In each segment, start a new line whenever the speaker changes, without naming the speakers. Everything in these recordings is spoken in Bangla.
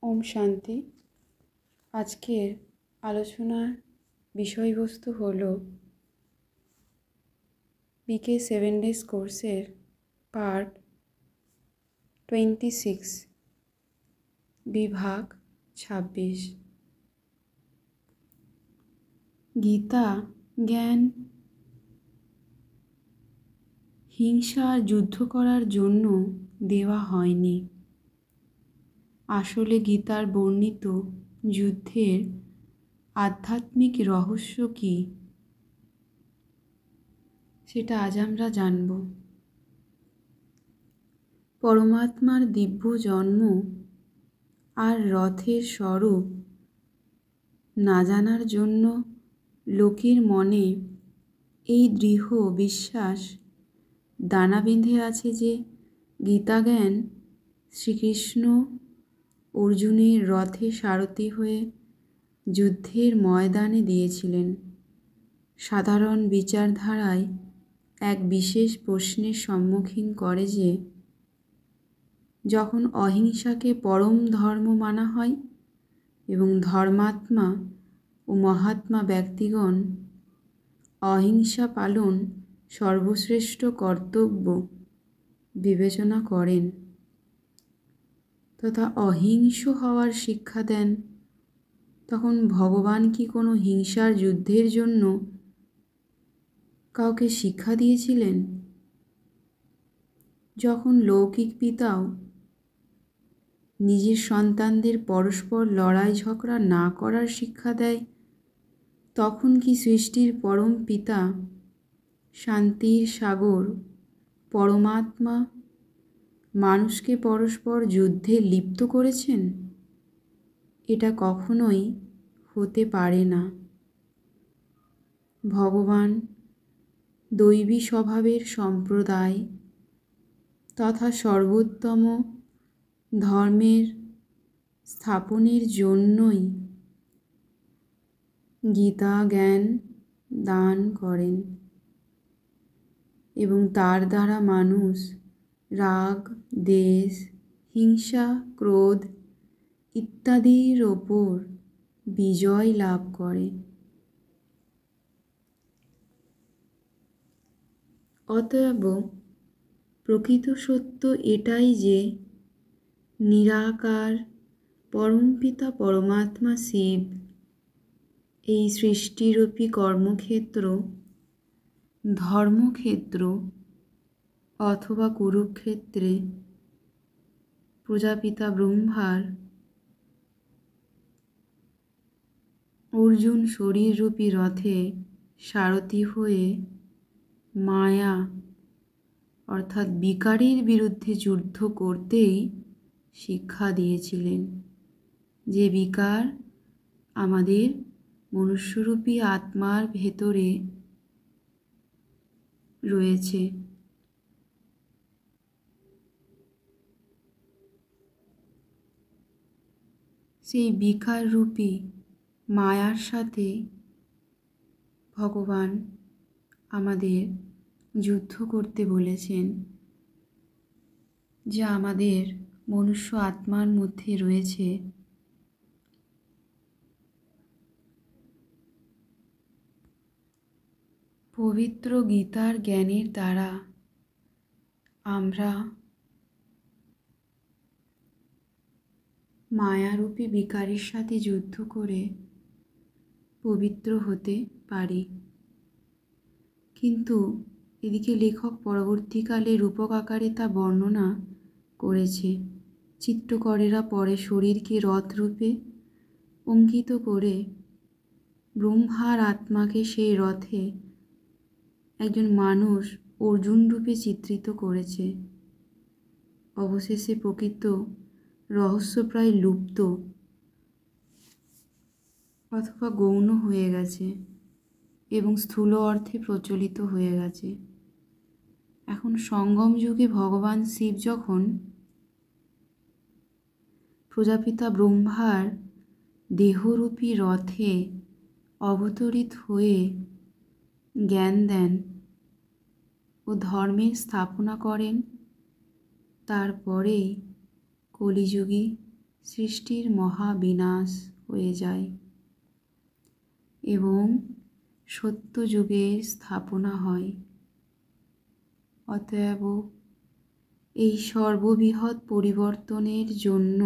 ওম শান্তি। আজকের আলোচনার বিষয়বস্তু হল বিকে 7 ডেজ কোর্সের পার্ট 26, বিভাগ 26। গীতা জ্ঞান হিংসা আর যুদ্ধ করার জন্য দেওয়া হয়নি। আসলে গীতার বর্ণিত যুদ্ধের আধ্যাত্মিক রহস্য কী সেটা আজ আমরা জানব। পরমাত্মার দিব্য জন্ম আর রথের স্বরূপ না জানার জন্য লোকের মনে এই দৃঢ় বিশ্বাস দানা বেঁধে আছে যে গীতাজ্ঞান শ্রীকৃষ্ণ অর্জুনের রথে সারথি হয়ে যুদ্ধের ময়দানে দিয়েছিলেন। সাধারণ বিচারধারায় এক বিশেষ প্রশ্নের সম্মুখীন করে যে যখন অহিংসাকে পরম ধর্ম মানা হয় এবং ধর্মাত্মা ও মহাত্মা ব্যক্তিগণ অহিংসা পালন সর্বশ্রেষ্ঠ কর্তব্য বিবেচনা করেন তথা অহিংস হওয়ার শিক্ষা দেন, তখন ভগবান কি কোনো হিংসার যুদ্ধের জন্য কাউকে শিক্ষা দিয়েছিলেন? যখন লৌকিক পিতাও নিজের সন্তানদের পরস্পর লড়াই ঝগড়া না করার শিক্ষা দেয়, তখন কি সৃষ্টির পরম পিতা শান্তির সাগর পরমাত্মা মানুষকে পরস্পর যুদ্ধে লিপ্ত করেছেন? এটা কখনোই হতে পারে না। ভগবান দৈবী স্বভাবের সম্প্রদায় তথা সর্বোত্তম ধর্মের স্থাপনের জন্যই গীতা জ্ঞান দান করেন এবং তার দ্বারা মানুষ রাগ, দ্বেষ, হিংসা, ক্রোধ ইত্যাদির ওপর বিজয় লাভ করে। অতএব প্রকৃত সত্য এটাই যে নিরাকার পরমপিতা পরমাত্মা শিব এই সৃষ্টিরূপী কর্মক্ষেত্র, ধর্মক্ষেত্র অথবা কুরুক্ষেত্রে প্রজাপিতা ব্রহ্মার অর্জুন শরীররূপী রথে সারথি হয়ে মায়া অর্থাৎ বিকারের বিরুদ্ধে যুদ্ধ করতেই শিক্ষা দিয়েছিলেন। যে বিকার আমাদের মনুষ্যরূপী আত্মার ভেতরে রয়েছে। সেই বিকাররূপী মায়ার সাথে ভগবান আমাদের যুদ্ধ করতে বলেছেন, যা আমাদের মনুষ্য আত্মার মধ্যে রয়েছে। পবিত্র গীতার জ্ঞানের দ্বারা আমরা মায়ারূপী বিকারের সাথে যুদ্ধ করে পবিত্র হতে পারি। কিন্তু এদিকে লেখক পরবর্তীকালে রূপক আকারে তা বর্ণনা করেছে। চিত্রকরেরা পরে শরীরকে রথরূপে অঙ্কিত করে ব্রহ্মার আত্মাকে সেই রথে একজন মানুষ অর্জুন রূপে চিত্রিত করেছে। অবশেষে প্রকৃত রহস্য প্রায় লুপ্ত অথবা গৌণ হয়ে গেছে এবং স্থূল অর্থে প্রচলিত হয়ে গেছে। এখন সঙ্গম যুগে ভগবান শিব যখন প্রজাপিতা ব্রহ্মার দেহরূপী রথে অবতরিত হয়ে জ্ঞান দেন ও ধর্মের স্থাপনা করেন, তারপরেই কলিযুগে সৃষ্টির মহাবিনাশ হয়ে যায় এবং সত্যযুগের স্থাপনা হয়। অতএব এই সর্ববৃহৎ পরিবর্তনের জন্য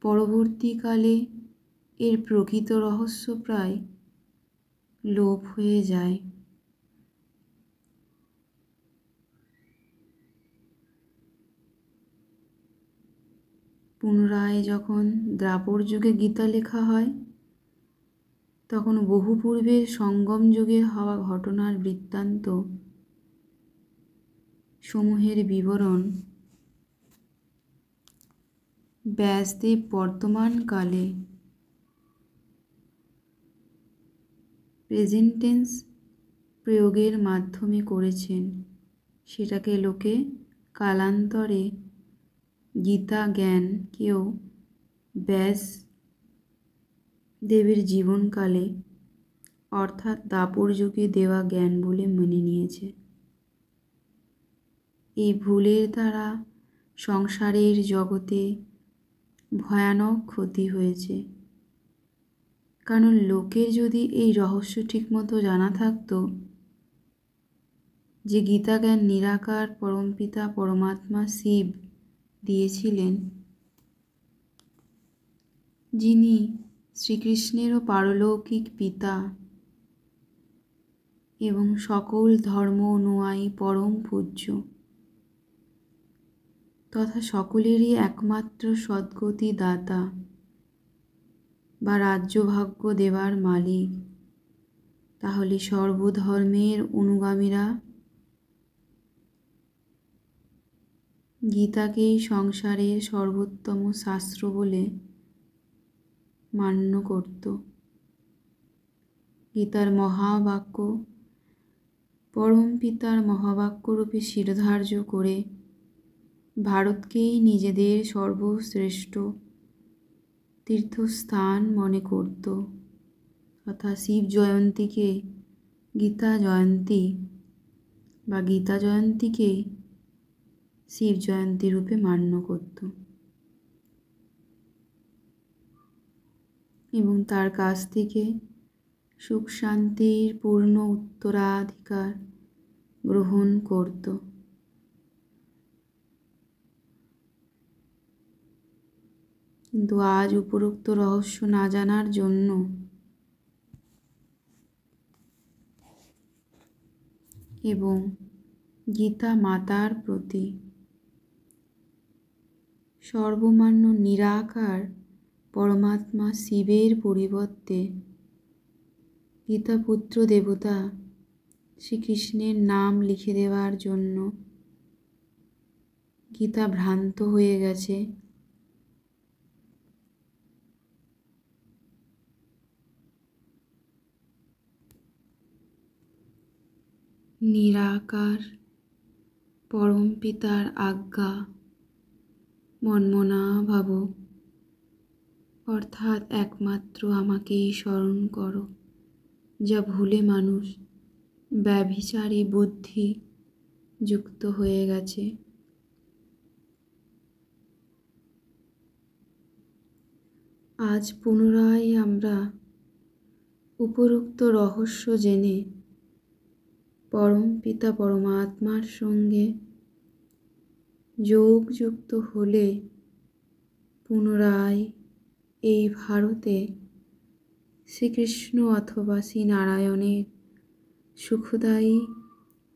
পরবর্তীকালে এর প্রকৃত রহস্য প্রায় লোপ হয়ে যায়। পুনরায় যখন দ্বাপর যুগে গীতা লেখা হয়, তখন বহু পূর্বের সঙ্গম যুগের হওয়া ঘটনার বৃত্তান্ত সমূহের বিবরণ ব্যাসদেব বর্তমানকালে প্রেজেন্ট টেন্স প্রয়োগের মাধ্যমে করেছেন। সেটাকে লোকে কালান্তরে গীতা জ্ঞানকেও ব্যাসদেবের জীবনকালে অর্থাৎ দ্বাপর যুগে দেওয়া জ্ঞান বলে মেনে নিয়েছে। এই ভুলের দ্বারা সংসারের জগতে ভয়ানক ক্ষতি হয়েছে। কারণ লোকের যদি এই রহস্য ঠিকমতো জানা থাকতো যে গীতা জ্ঞান নিরাকার পরমপিতা পরমাত্মা শিব দিয়েছিলেন, যিনি শ্রীকৃষ্ণেরও পারলৌকিক পিতা এবং সকল ধর্ম অনুয়ায়ী পরম পূজ্য তথা সকলেরই একমাত্র সদ্গতি দাতা বা রাজ্যভাগ্য দেবার মালিক, তাহলে সর্বধর্মের অনুগামীরা গীতাকেই সংসারের সর্বোত্তম শাস্ত্র বলে মান্য করত। গীতার মহাবাক্য পরম পিতার মহাবাক্যরূপে শিরোধার্য করে ভারতকেই নিজেদের সর্বশ্রেষ্ঠ তীর্থস্থান মনে করত, তথা শিব জয়ন্তীকে গীতা জয়ন্তী বা গীতা জয়ন্তীকে শিব জয়ন্তী রূপে মান্য করত এবং তার কাছ থেকে সুখ শান্তির পূর্ণ উত্তরাধিকার গ্রহণ করত। কিন্তু আজ উপরোক্ত রহস্য না জানার জন্য এবং গীতা মাতার প্রতি সর্বমান্য নিরাকার পরমাত্মা শিবের পরিবর্তে গীতাপুত্র দেবতা শ্রীকৃষ্ণের নাম লিখে দেওয়ার জন্য গীতা ভ্রান্ত হয়ে গেছে। নিরাকার পরম পিতার আজ্ঞা মনমনা ভাব, অর্থাৎ একমাত্র আমাকেই স্মরণ করো, যা ভুলে মানুষ ব্যভিচারী বুদ্ধি যুক্ত হয়ে গেছে। আজ পুনরায় আমরা উপরোক্ত রহস্য জেনে পরম পিতা পরমাত্মার সঙ্গে যোগযুক্ত হলে পুনরায় এই ভারতে শ্রীকৃষ্ণ অথবা শ্রীনারায়ণের সুখদায়ী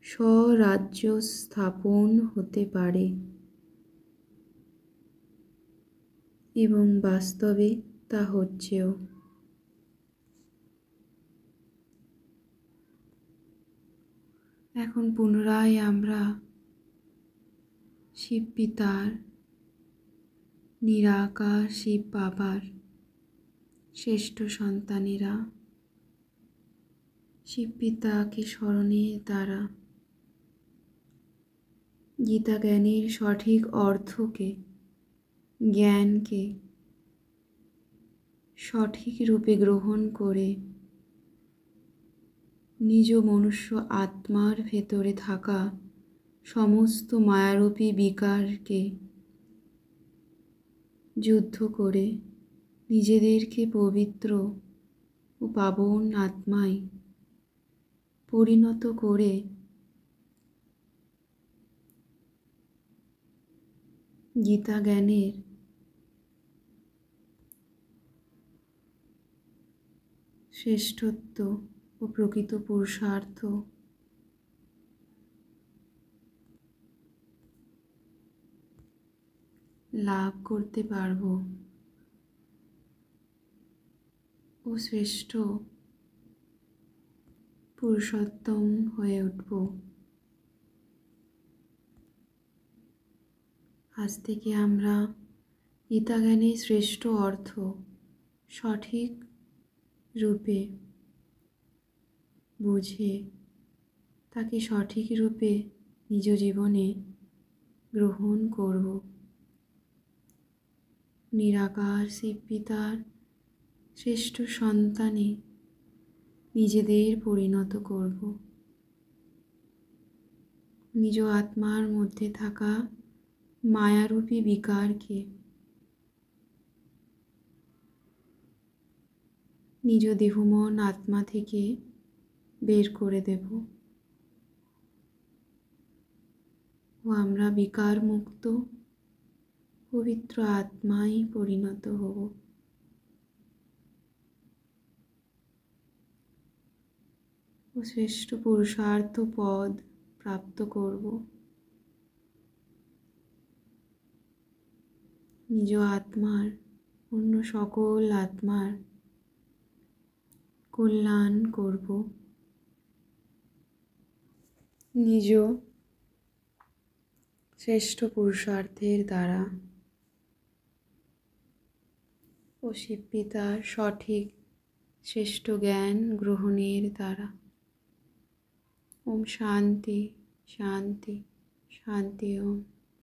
স্বরাজ্য স্থাপন হতে পারে এবং বাস্তবে তা হচ্ছেও। এখন পুনরায় আমরা শিব পিতার নিরাকার শিব বাবার শ্রেষ্ঠ সন্তানেরা শিব পিতাকে স্মরণের দ্বারা গীতা জ্ঞানের সঠিক অর্থকে জ্ঞানকে সঠিক রূপে গ্রহণ করে নিজ মনুষ্য আত্মার ভেতরে থাকা সমস্ত মায়ারূপী বিকারকে যুদ্ধ করে নিজেদেরকে পবিত্র ও পাবন আত্মায় পরিণত করে গীতা জ্ঞানের শ্রেষ্ঠত্ব ও প্রকৃত পুরুষার্থ লাভ করতে পারব ও শ্রেষ্ঠ পুরুষোত্তম হয়ে উঠব। আজ থেকে আমরা গীতা জ্ঞানের শ্রেষ্ঠ অর্থ সঠিক রূপে বুঝে তাকে সঠিক রূপে নিজ জীবনে গ্রহণ করব। নিরাকার শিব পিতার শ্রেষ্ঠ সন্তানে নিজেদের পরিণত করব। নিজ আত্মার মধ্যে থাকা মায়ারূপী বিকারকে নিজ দেহমন আত্মা থেকে বের করে দেব ও আমরা বিকার মুক্ত পবিত্র আত্মায় পরিণত হব। ও শ্রেষ্ঠ পুরুষার্থ পদ প্রাপ্ত করব। নিজ আত্মার অন্য সকল আত্মার কল্যাণ করব। নিজ শ্রেষ্ঠ পুরুষার্থের দ্বারা ও শিব পিতার সঠিক শ্রেষ্ঠ জ্ঞান গ্রহণের দ্বারা। ওম শান্তি শান্তি শান্তি ওম।